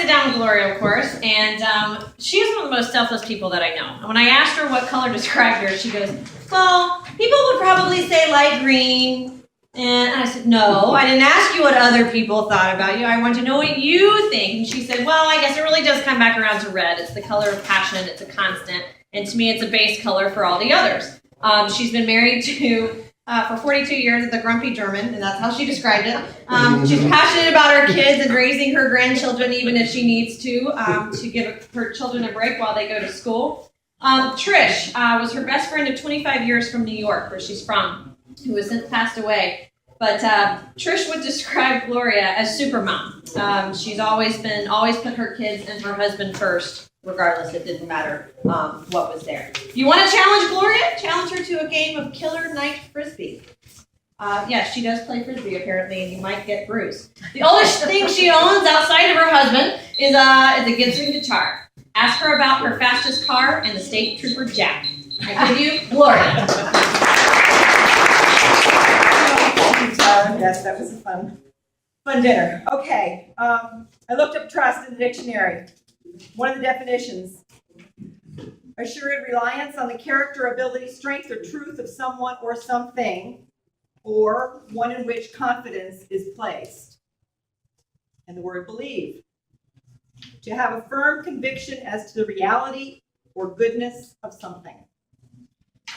sit down with Gloria, of course, and she is one of the most selfless people that I know. And when I asked her what color described her, she goes, well, people would probably say light green. And I said, no, I didn't ask you what other people thought about you. I want to know what you think. And she said, well, I guess it really does come back around to red. It's the color of passion. It's a constant. And to me, it's a base color for all the others. She's been married to, for 42 years, the grumpy German, and that's how she described it. She's passionate about her kids and raising her grandchildren, even if she needs to give her children a break while they go to school. Trish was her best friend of 25 years from New York, where she's from, who has since passed away. But Trish would describe Gloria as super mom. She's always put her kids and her husband first, regardless. It didn't matter what was there. If you want to challenge Gloria, challenge her to a game of Killer Night Frisbee. Yes, she does play Frisbee, apparently, and you might get bruised. The oldest thing she owns outside of her husband is a Gibson guitar. Ask her about her fastest car and the state trooper Jack. I give you Gloria. Yes, that was a fun dinner. Okay, I looked up trust in the dictionary. One of the definitions: assured reliance on the character, ability, strength, or truth of someone or something, or one in which confidence is placed. And the word believe: to have a firm conviction as to the reality or goodness of something.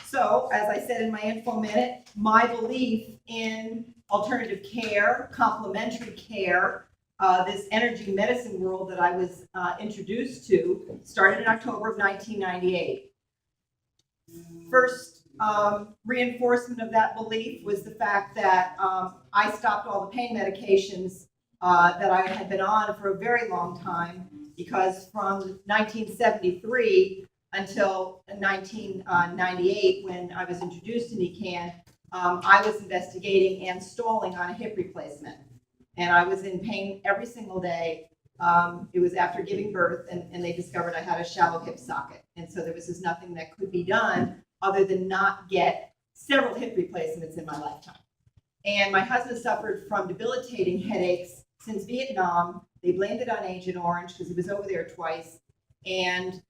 So, as I said in my info minute, my belief in alternative care, complementary care, this energy medicine world that I was introduced to, started in October of 1998. First reinforcement of that belief was the fact that I stopped all the pain medications that I had been on for a very long time, because from 1973 until 1998, when I was introduced to Nikken, I was investigating and stalling on a hip replacement. And I was in pain every single day. It was after giving birth, and they discovered I had a shallow hip socket. And so there was just nothing that could be done other than not get several hip replacements in my lifetime. And my husband suffered from debilitating headaches since Vietnam. They blamed it on Agent Orange because he was over there twice, and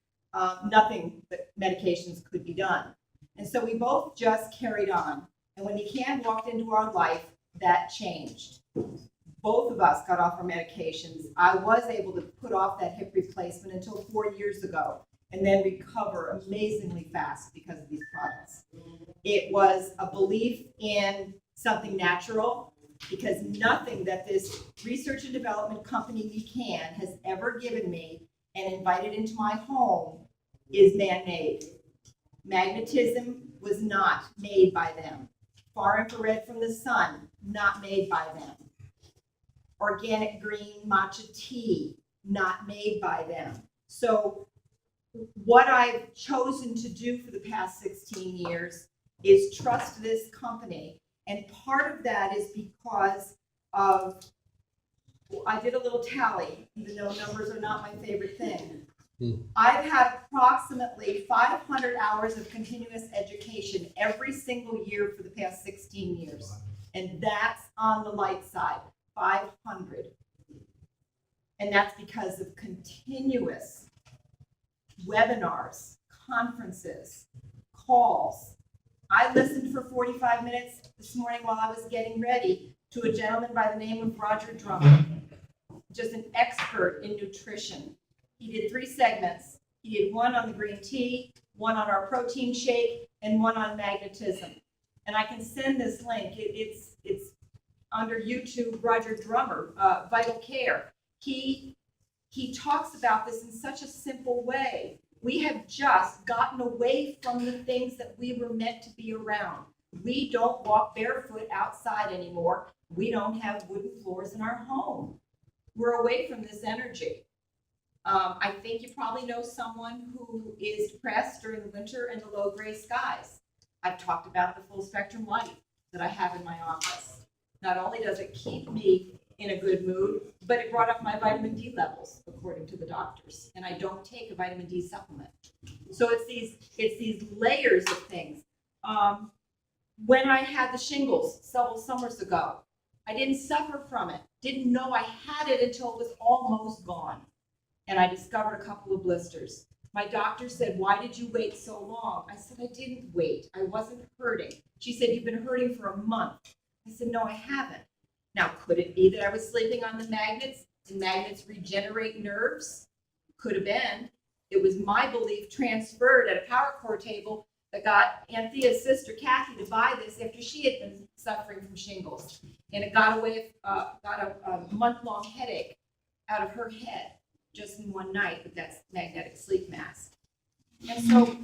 nothing but medications could be done. And so we both just carried on. And when Nikken walked into our life, that changed. Both of us got off our medications. I was able to put off that hip replacement until 4 years ago, and then recover amazingly fast because of these products. It was a belief in something natural, because nothing that this research and development company Nikken has ever given me and invited into my home is man-made. Magnetism was not made by them. Far infrared from the sun, not made by them. Organic green matcha tea, not made by them. So what I've chosen to do for the past 16 years is trust this company. And part of that is because of, I did a little tally, even though numbers are not my favorite thing. I've had approximately 500 hours of continuous education every single year for the past 16 years. And that's on the light side, 500. And that's because of continuous webinars, conferences, calls. I listened for 45 minutes this morning while I was getting ready to a gentleman by the name of Roger Drummer, just an expert in nutrition. He did 3 segments. He did one on the green tea, one on our protein shake, and one on magnetism. And I can send this link. It's under YouTube, Roger Drummer, Vital Care. He talks about this in such a simple way. We have just gotten away from the things that we were meant to be around. We don't walk barefoot outside anymore. We don't have wooden floors in our home. We're away from this energy. I think you probably know someone who is depressed during the winter and the low gray skies. I've talked about the full spectrum light that I have in my office. Not only does it keep me in a good mood, but it brought up my vitamin D levels, according to the doctors. And I don't take a vitamin D supplement. So it's these layers of things. When I had the shingles several summers ago, I didn't suffer from it. Didn't know I had it until it was almost gone. and I discovered a couple of blisters. My doctor said, "Why did you wait so long?" I said, "I didn't wait. I wasn't hurting." She said, "You've been hurting for a month." I said, "No, I haven't." Now, could it be that I was sleeping on the magnets and magnets regenerate nerves? Could have been. It was my belief transferred at a power core table that got Anthea's sister Kathy to buy this after she had been suffering from shingles. And it got a month-long headache out of her head just in one night with that magnetic sleep mask. And so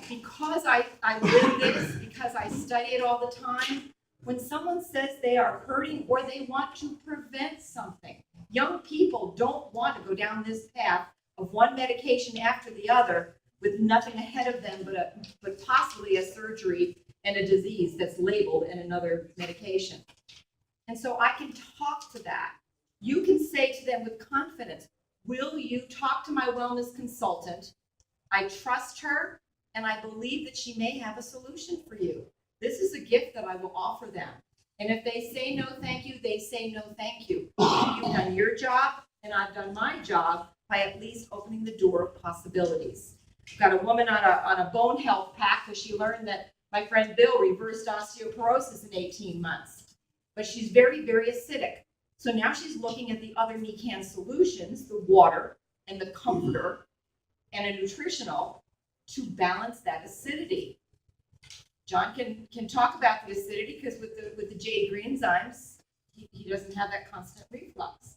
because I live this, because I study it all the time, when someone says they are hurting or they want to prevent something, young people don't want to go down this path of one medication after the other with nothing ahead of them but possibly a surgery and a disease that's labeled in another medication. And so I can talk to that. You can say to them with confidence, "Will you talk to my wellness consultant? I trust her and I believe that she may have a solution for you." This is a gift that I will offer them. And if they say no thank you, they say no thank you. You've done your job and I've done my job by at least opening the door of possibilities. I've got a woman on a bone health pack because she learned that my friend Bill reversed osteoporosis in 18 months. But she's very, very acidic. So now she's looking at the other Nikken solutions, the water and the comforter and a nutritional to balance that acidity. John can talk about the acidity because with the jade green enzymes, he doesn't have that constant reflux.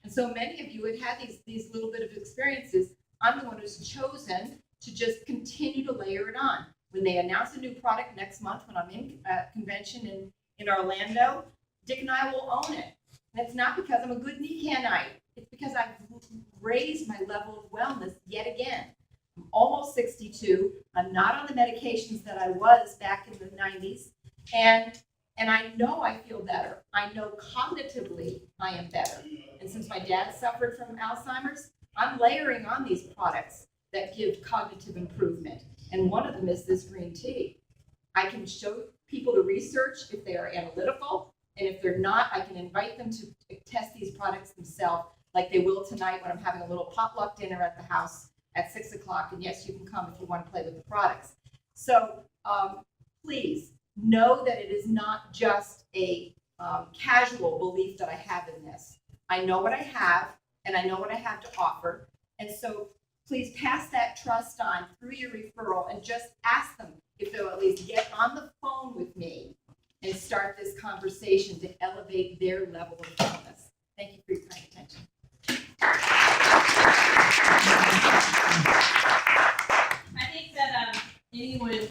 And so many of you had these little bit of experiences. I'm the one who's chosen to just continue to layer it on. When they announce a new product next month, when I'm in a convention in Orlando, Dick and I will own it. And it's not because I'm a good Nikkenite. It's because I've raised my level of wellness yet again. I'm almost 62. I'm not on the medications that I was back in the 90s. And I know I feel better. I know cognitively I am better. And since my dad suffered from Alzheimer's, I'm layering on these products that give cognitive improvement. And one of them is this green tea. I can show people the research if they are analytical. And if they're not, I can invite them to test these products themselves, like they will tonight when I'm having a little potluck dinner at the house at 6 o'clock. And yes, you can come if you want to play with the products. So please know that it is not just a casual belief that I have in this. I know what I have, and I know what I have to offer. And so please pass that trust on through your referral and just ask them if they'll at least get on the phone with me and start this conversation to elevate their level of wellness. Thank you for your kind attention. I think that anyone